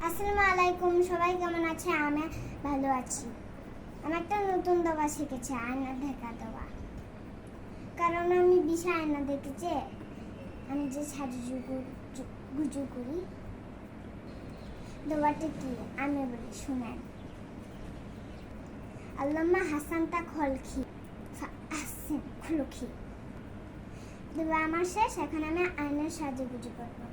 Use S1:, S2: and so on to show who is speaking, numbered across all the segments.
S1: আসসালামু আলাইকুম, সবাই কেমন আছে? আমি ভালো আছি। আমি একটা নতুন দোয়া শিখেছি, আয়না ঢাকা দোয়া। কারণ আমি বিশাল আয়না দেখেছি, আমি যে গুজু করি। দোয়াটা কি আমি বলি, শুনেন। আল্লামা হাসানতা খলকি আহসিন খুলুকি। দোয়া আমার শেষ, এখন আমি আয়নার সাজুগুজু করবো।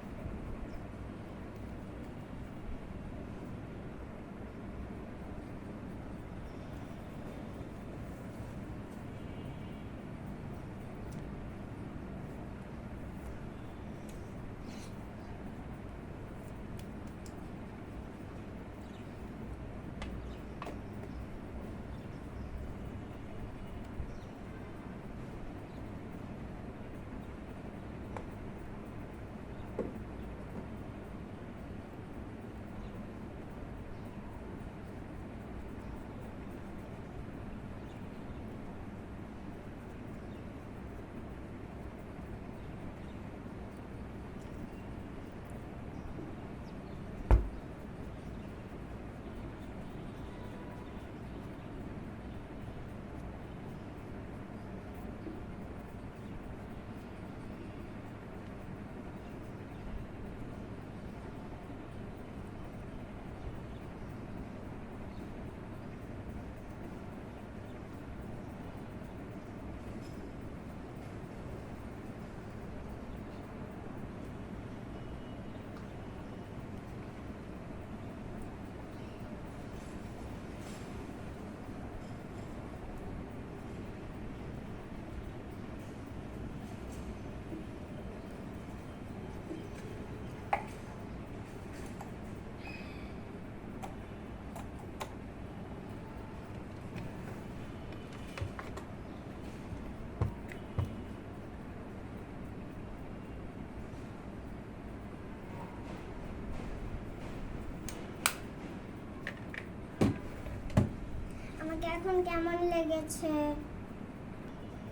S1: আমাকে এখন কেমন লেগেছে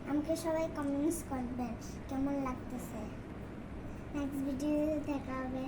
S1: আমাকে সবাই কমেন্টস করবেন, কেমন লাগতেছে। নেক্সট ভিডিও দেখা হবে।